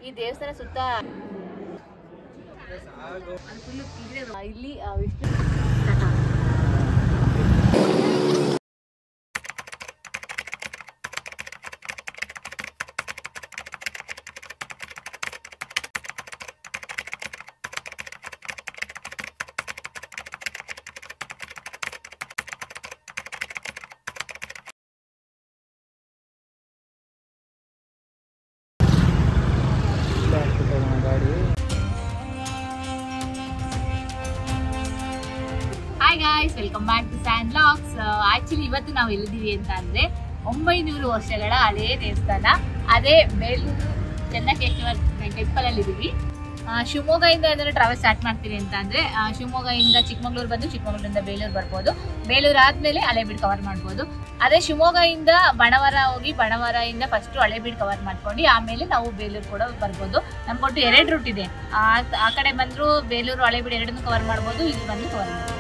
ಈ ದೇವಸ್ಥಾನ ಸುತ್ತ ಇಲ್ಲಿ Vishnu hi guys, welcome back to San vlogs. Actually ಇವತ್ತು ನಾವು ಎಲ್ಲಿದ್ದೀವಿ ಅಂತ ಅಂದ್ರೆ 900 ವರ್ಷಗಳ ಹಳೇ ದೇವಸ್ಥಾನ, ಅದೇ ಬೇಲೂರು ಚೆನ್ನಕೇಶವ ಟೆಂಪಲ್ ಅಲ್ಲಿ ಇದೀವಿ. ಶಿವಮೊಗ್ಗದಿಂದ ಏನಾದ್ರು ಟ್ರಾವೆಲ್ ಸ್ಟಾರ್ಟ್ ಮಾಡ್ತೀವಿ ಅಂತ ಅಂದ್ರೆ ಶಿವಮೊಗ್ಗದಿಂದ ಚಿಕ್ಕಮಗಳೂರು ಬಂದು ಚಿಕ್ಕಮಗಳೂರಿಂದ ಬೇಲೂರು ಬರ್ಬೋದು. ಬೇಲೂರು ಆದ್ಮೇಲೆ ಹಳೇಬೀಡು ಕವರ್ ಮಾಡ್ಬೋದು. ಅದೇ ಶಿವಮೊಗ್ಗದಿಂದ ಬಣವರ ಹೋಗಿ ಬಣವರದಿಂದ ಫಸ್ಟ್ ಹಳೇಬೀಡು ಕವರ್ ಮಾಡ್ಕೊಂಡು ಆಮೇಲೆ ನಾವು ಬೇಲೂರು ಕೂಡ ಬರ್ಬೋದು. ನಮ್ಗೆ ಕೊಟ್ಟು 2 ರೂಟ್ ಇದೆ. ಆ ಕಡೆ ಬಂದ್ರು ಬೇಲೂರು ಹಳೇಬೀಡು ಎರಡನ್ನೂ ಕವರ್ ಮಾಡ್ಬೋದು, ಇಲ್ಲಿ ಬಂದು ಕವರ್ ಮಾಡ್ಬೋದು.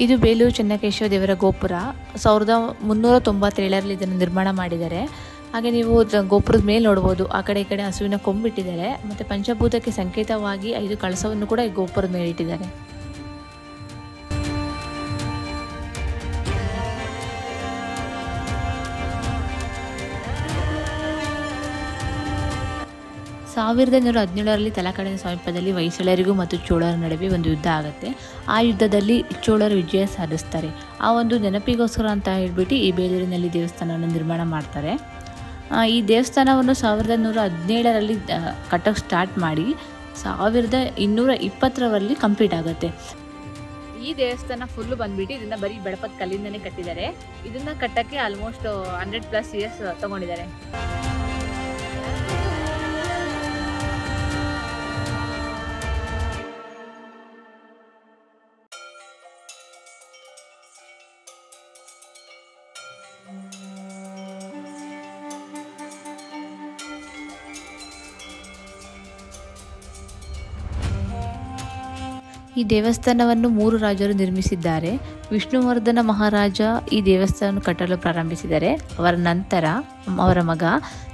ಇದು ಬೇಲೂರು ಚೆನ್ನಕೇಶವ ದೇವರ ಗೋಪುರ. 1397ರಲ್ಲಿ ಇದನ್ನು ನಿರ್ಮಾಣ ಮಾಡಿದ್ದಾರೆ. ಹಾಗೆ ನೀವು ಗೋಪುರದ ಮೇಲೆ ನೋಡ್ಬೋದು, ಆ ಕಡೆ ಈ ಕಡೆ ಹಸುವಿನ ಕೊಂಬಿಟ್ಟಿದ್ದಾರೆ. ಮತ್ತು ಪಂಚಭೂತಕ್ಕೆ ಸಂಕೇತವಾಗಿ 5 ಕಳಸವನ್ನು ಕೂಡ ಈ ಗೋಪುರದ ಮೇಲೆ ಇಟ್ಟಿದ್ದಾರೆ. ಸಾವಿರದ 1917ರಲ್ಲಿ ತಲಕಾಡಿನ ಸಮೀಪದಲ್ಲಿ ಹೊಯ್ಸಳರಿಗೂ ಮತ್ತು ಚೋಳರ ನಡುವೆ ಒಂದು ಯುದ್ಧ ಆಗುತ್ತೆ. ಆ ಯುದ್ಧದಲ್ಲಿ ಚೋಳರು ವಿಜಯ ಸಾಧಿಸ್ತಾರೆ. ಆ ಒಂದು ನೆನಪಿಗೋಸ್ಕರ ಅಂತ ಹೇಳ್ಬಿಟ್ಟು ಈ ಬೇಲೂರಿನಲ್ಲಿ ದೇವಸ್ಥಾನವನ್ನು ನಿರ್ಮಾಣ ಮಾಡ್ತಾರೆ. ಈ ದೇವಸ್ಥಾನವನ್ನು 1117ರಲ್ಲಿ ಕಟ್ಟೋಕ್ಕೆ ಸ್ಟಾರ್ಟ್ ಮಾಡಿ 1220ರಲ್ಲಿ ಕಂಪ್ಲೀಟ್ ಆಗುತ್ತೆ. ಈ ದೇವಸ್ಥಾನ ಫುಲ್ಲು ಬಂದ್ಬಿಟ್ಟು ಇದನ್ನ ಬರೀ ಬೆಳಪದ ಕಲ್ಲಿಂದನೇ ಕಟ್ಟಿದ್ದಾರೆ. ಇದನ್ನ ಕಟ್ಟಕ್ಕೆ ಆಲ್ಮೋಸ್ಟ್ 100+ ಇಯರ್ಸ್ ತಗೊಂಡಿದ್ದಾರೆ. ಈ ದೇವಸ್ಥಾನವನ್ನು 3 ರಾಜರು ನಿರ್ಮಿಸಿದ್ದಾರೆ. ವಿಷ್ಣುವರ್ಧನ ಮಹಾರಾಜ ಈ ದೇವಸ್ಥಾನ ಕಟ್ಟಲು ಪ್ರಾರಂಭಿಸಿದರೆ, ಅವರ ನಂತರ ಅವರ ಮಗ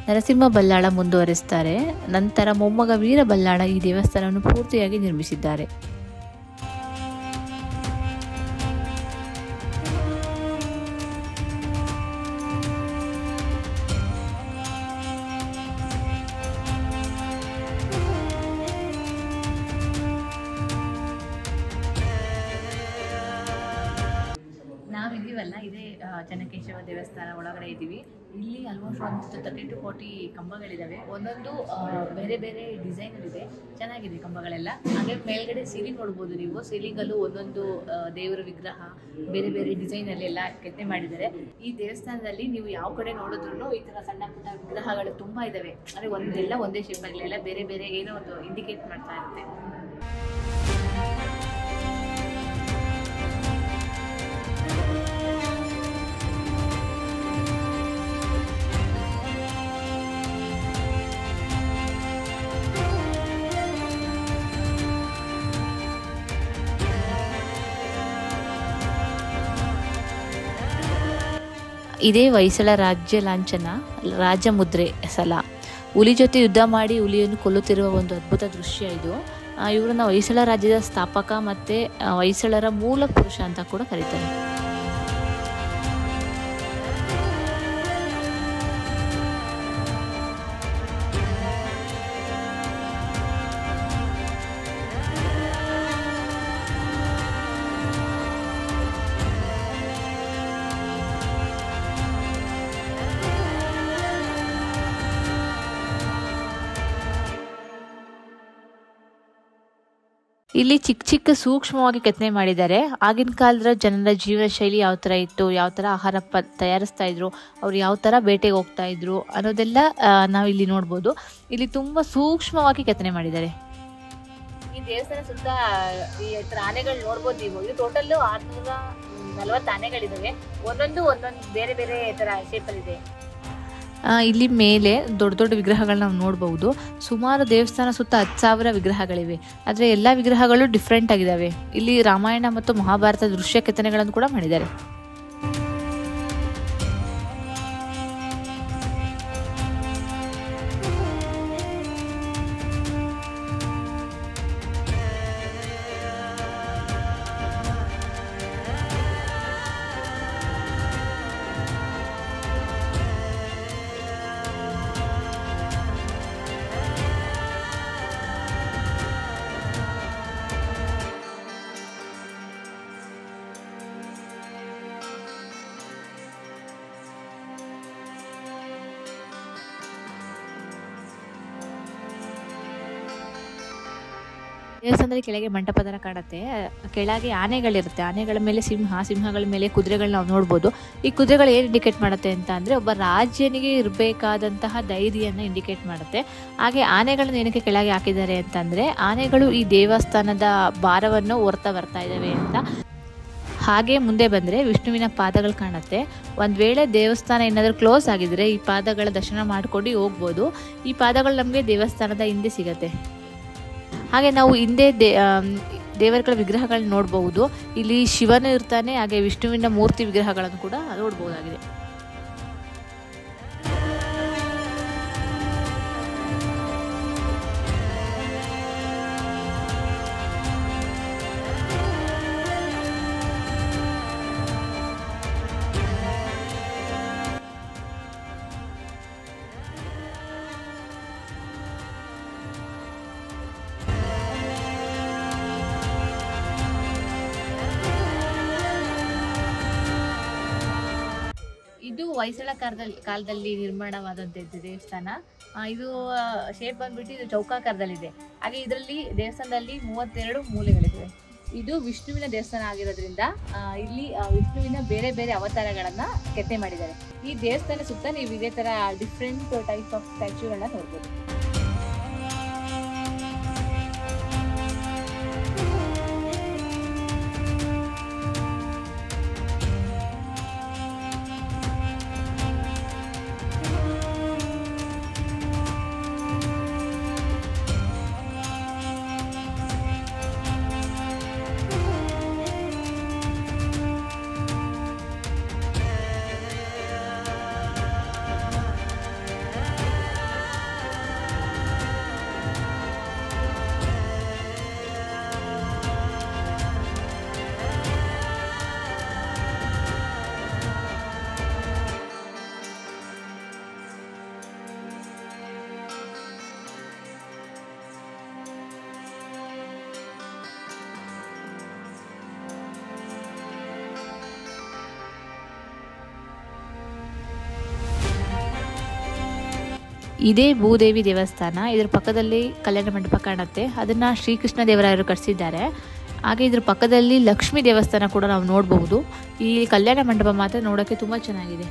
ನರಸಿಂಹ ಬಲ್ಲಾಳ ಮುಂದುವರಿಸ್ತಾರೆ. ನಂತರ ಮೊಮ್ಮಗ ವೀರ ಬಲ್ಲಾಳ ಈ ದೇವಸ್ಥಾನವನ್ನು ಪೂರ್ತಿಯಾಗಿ ನಿರ್ಮಿಸಿದ್ದಾರೆ. ನಾವಿದ್ದೀವಲ್ಲ, ಇದೇ ಚೆನ್ನಕೇಶವ ದೇವಸ್ಥಾನ ಒಳಗಡೆ ಇದ್ದೀವಿ. ಇಲ್ಲಿ ಆಲ್ಮೋಸ್ಟ್ ಒಂದು 30 to 40 ಕಂಬಗಳಿದ್ದಾವೆ. ಒಂದೊಂದು ಬೇರೆ ಬೇರೆ ಡಿಸೈನ್ ಇದೆ, ಚೆನ್ನಾಗಿದೆ ಕಂಬಗಳೆಲ್ಲ. ಹಾಗೆ ಮೇಲ್ಗಡೆ ಸೀಲಿಂಗ್ ನೋಡ್ಬೋದು ನೀವು. ಸೀಲಿಂಗಲ್ಲೂ ಒಂದೊಂದು ದೇವರ ವಿಗ್ರಹ ಬೇರೆ ಬೇರೆ ಡಿಸೈನಲ್ಲಿ ಎಲ್ಲ ಕೆತ್ತನೆ ಮಾಡಿದ್ದಾರೆ. ಈ ದೇವಸ್ಥಾನದಲ್ಲಿ ನೀವು ಯಾವ ಕಡೆ ನೋಡಿದ್ರು ಈ ಥರ ಸಣ್ಣ ಪುಟ್ಟ ವಿಗ್ರಹಗಳು ತುಂಬ ಇದ್ದಾವೆ. ಅಂದರೆ ಒಂದೇ ಶೇಪಲ್ಲೆಲ್ಲ ಬೇರೆ ಬೇರೆ ಏನೋ ಒಂದು ಇಂಡಿಕೇಟ್ ಮಾಡ್ತಾ ಇರುತ್ತೆ. ಇದೇ ಹೊಯ್ಸಳ ರಾಜ್ಯ ಲಾಂಛನ ರಾಜಮುದ್ರೆ ಸಲ. ಹುಲಿ ಜೊತೆ ಯುದ್ಧ ಮಾಡಿ ಹುಲಿಯನ್ನು ಕೊಲ್ಲುತ್ತಿರುವ ಒಂದು ಅದ್ಭುತ ದೃಶ್ಯ ಇದು. ಇವರನ್ನ ಹೊಯ್ಸಳ ರಾಜ್ಯದ ಸ್ಥಾಪಕ ಮತ್ತು ಹೊಯ್ಸಳರ ಮೂಲ ಪುರುಷ ಅಂತ ಕೂಡ ಕರೀತಾರೆ. ಇಲ್ಲಿ ಚಿಕ್ಕ ಚಿಕ್ಕ ಸೂಕ್ಷ್ಮವಾಗಿ ಕೆತ್ತನೆ ಮಾಡಿದ್ದಾರೆ. ಆಗಿನ ಕಾಲದ ಜನರ ಜೀವನ ಶೈಲಿ ಯಾವ ಥರ ಇತ್ತು, ಯಾವ ಥರ ಆಹಾರ ತಯಾರಿಸ್ತಾ ಇದ್ರು, ಅವ್ರು ಯಾವ ಥರ ಬೇಟೆಗೆ ಹೋಗ್ತಾ ಇದ್ರು ಅನ್ನೋದೆಲ್ಲ ನಾವು ಇಲ್ಲಿ ನೋಡ್ಬೋದು. ಇಲ್ಲಿ ತುಂಬ ಸೂಕ್ಷ್ಮವಾಗಿ ಕೆತ್ತನೆ ಮಾಡಿದ್ದಾರೆ. ಈ ದೇವಸ್ಥಾನ ಸುತ್ತ ಈ ಆನೆಗಳು ನೋಡ್ಬೋದು ನೀವು. ಇದು ಟೋಟಲ್ 600 40 ಆನೆಗಳಿದಾವೆ. ಒಂದೊಂದು ಬೇರೆ ಬೇರೆ ತರ ಶೇಪಲ್ಲಿ ಇದೆ. ಇಲ್ಲಿ ಮೇಲೆ ದೊಡ್ಡ ದೊಡ್ಡ ವಿಗ್ರಹಗಳನ್ನ ನಾವು ನೋಡ್ಬೋದು. ಸುಮಾರು ದೇವಸ್ಥಾನ ಸುತ್ತ 10,000 ವಿಗ್ರಹಗಳಿವೆ. ಆದರೆ ಎಲ್ಲ ವಿಗ್ರಹಗಳು ಡಿಫ್ರೆಂಟ್ ಆಗಿದ್ದಾವೆ. ಇಲ್ಲಿ ರಾಮಾಯಣ ಮತ್ತು ಮಹಾಭಾರತ ದೃಶ್ಯ ಕೆತ್ತನೆಗಳನ್ನು ಕೂಡ ಮಾಡಿದ್ದಾರೆ. ದೇವಸ್ಥಾನದಲ್ಲಿ ಕೆಳಗೆ ಮಂಟಪ ಥರ ಕಾಣುತ್ತೆ. ಕೆಳಗೆ ಆನೆಗಳಿರುತ್ತೆ. ಆನೆಗಳ ಮೇಲೆ ಸಿಂಹಗಳ ಮೇಲೆ ಕುದುರೆಗಳು ನಾವು ನೋಡ್ಬೋದು. ಈ ಕುದುರೆಗಳು ಏನು ಇಂಡಿಕೇಟ್ ಮಾಡುತ್ತೆ ಅಂತ ಅಂದರೆ ಒಬ್ಬ ರಾಜ್ಯನಿಗೆ ಇರಬೇಕಾದಂತಹ ಧೈರ್ಯವನ್ನು ಇಂಡಿಕೇಟ್ ಮಾಡುತ್ತೆ. ಹಾಗೆ ಆನೆಗಳನ್ನ ಏನಕ್ಕೆ ಕೆಳಗೆ ಹಾಕಿದ್ದಾರೆ ಅಂತಂದರೆ ಆನೆಗಳು ಈ ದೇವಸ್ಥಾನದ ಭಾರವನ್ನು ಹೊರ್ತಾ ಬರ್ತಾ ಇದ್ದಾವೆ ಅಂತ. ಹಾಗೆ ಮುಂದೆ ಬಂದರೆ ವಿಷ್ಣುವಿನ ಪಾದಗಳು ಕಾಣುತ್ತೆ. ಒಂದು ವೇಳೆ ದೇವಸ್ಥಾನ ಏನಾದರೂ ಕ್ಲೋಸ್ ಆಗಿದ್ರೆ ಈ ಪಾದಗಳ ದರ್ಶನ ಮಾಡ್ಕೊಂಡು ಹೋಗ್ಬೋದು. ಈ ಪಾದಗಳು ನಮಗೆ ದೇವಸ್ಥಾನದ ಹಿಂದೆ ಸಿಗತ್ತೆ. ಹಾಗೆ ನಾವು ಹಿಂದೆ ದೇವರುಗಳ ವಿಗ್ರಹಗಳನ್ನ ನೋಡಬಹುದು. ಇಲ್ಲಿ ಶಿವನು ಇರ್ತಾನೆ, ಹಾಗೆ ವಿಷ್ಣುವಿನ ಮೂರ್ತಿ ವಿಗ್ರಹಗಳನ್ನು ಕೂಡ ನೋಡಬಹುದಾಗಿದೆ. ಇದು ಹೊಯ್ಸಳ ಕಾಲದಲ್ಲಿ ನಿರ್ಮಾಣವಾದಂಥದ್ದು ದೇವಸ್ಥಾನ. ಇದು ಶೇಪ್ ಬಂದ್ಬಿಟ್ಟು ಇದು ಚೌಕಾಕಾರದಲ್ಲಿದೆ. ಹಾಗೆ ಇದರಲ್ಲಿ ದೇವಸ್ಥಾನದಲ್ಲಿ 32 ಮೂಲೆಗಳಿವೆ. ಇದು ವಿಷ್ಣುವಿನ ದೇವಸ್ಥಾನ ಆಗಿರೋದ್ರಿಂದ ಇಲ್ಲಿ ವಿಷ್ಣುವಿನ ಬೇರೆ ಬೇರೆ ಅವತಾರಗಳನ್ನ ಕೆತ್ತನೆ ಮಾಡಿದ್ದಾರೆ. ಈ ದೇವಸ್ಥಾನ ಸುತ್ತ ನೀವು ಇದೇ ತರ ಡಿಫ್ರೆಂಟ್ ಟೈಪ್ಸ್ ಆಫ್ ಸ್ಟ್ಯಾಚ್ಯೂಗಳನ್ನ ನೋಡ್ಬೋದು. ಇದೇ ಭೂದೇವಿ ದೇವಸ್ಥಾನ. ಇದರ ಪಕ್ಕದಲ್ಲಿ ಕಲ್ಯಾಣ ಮಂಟಪ ಕಾಣುತ್ತೆ. ಅದನ್ನು ಶ್ರೀಕೃಷ್ಣ ದೇವರಾಯರು ಕಟ್ಟಿಸಿದ್ದಾರೆ. ಹಾಗೆ ಇದ್ರ ಪಕ್ಕದಲ್ಲಿ ಲಕ್ಷ್ಮೀ ದೇವಸ್ಥಾನ ಕೂಡ ನಾವು ನೋಡಬಹುದು. ಈ ಕಲ್ಯಾಣ ಮಂಟಪ ಮಾತ್ರ ನೋಡೋಕ್ಕೆ ತುಂಬ ಚೆನ್ನಾಗಿದೆ.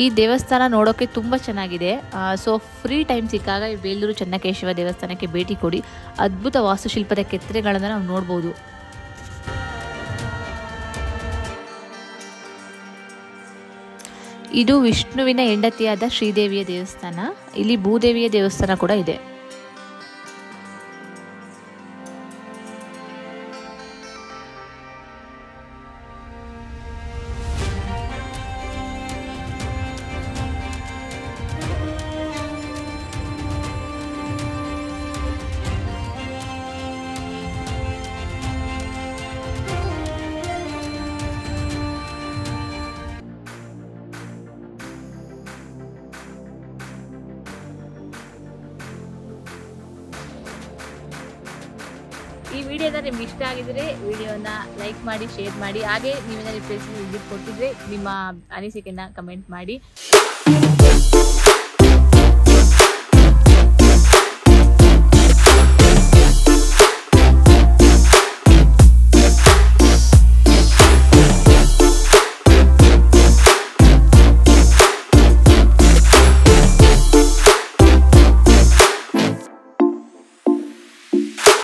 ಈ ದೇವಸ್ಥಾನ ನೋಡೋಕ್ಕೆ ತುಂಬ ಚೆನ್ನಾಗಿದೆ. ಸೊ ಫ್ರೀ ಟೈಮ್ ಸಿಕ್ಕಾಗ ಈ ಬೇಲೂರು ಚೆನ್ನಕೇಶವ ದೇವಸ್ಥಾನಕ್ಕೆ ಭೇಟಿ ಕೊಡಿ. ಅದ್ಭುತ ವಾಸ್ತುಶಿಲ್ಪದ ಕೆತ್ತನೆಗಳನ್ನು ನಾವು ನೋಡ್ಬೋದು. ಇದು ವಿಷ್ಣುವಿನ ಹೆಂಡತಿಯಾದ ಶ್ರೀದೇವಿಯ ದೇವಸ್ಥಾನ. ಇಲ್ಲಿ ಭೂದೇವಿಯ ದೇವಸ್ಥಾನ ಕೂಡ ಇದೆ. ಈ ವಿಡಿಯೋನ ನಿಮ್ಗೆ ಇಷ್ಟ ಆಗಿದ್ರೆ ವಿಡಿಯೋನ ಲೈಕ್ ಮಾಡಿ, ಶೇರ್ ಮಾಡಿ. ಹಾಗೆ ನೀವೇನಾದ್ರು ಪ್ಲೇಸ್ ವಿಸಿಟ್ ಕೊಟ್ಟಿದ್ರೆ ನಿಮ್ಮ ಅನಿಸಿಕೆನ ಕಮೆಂಟ್ ಮಾಡಿ.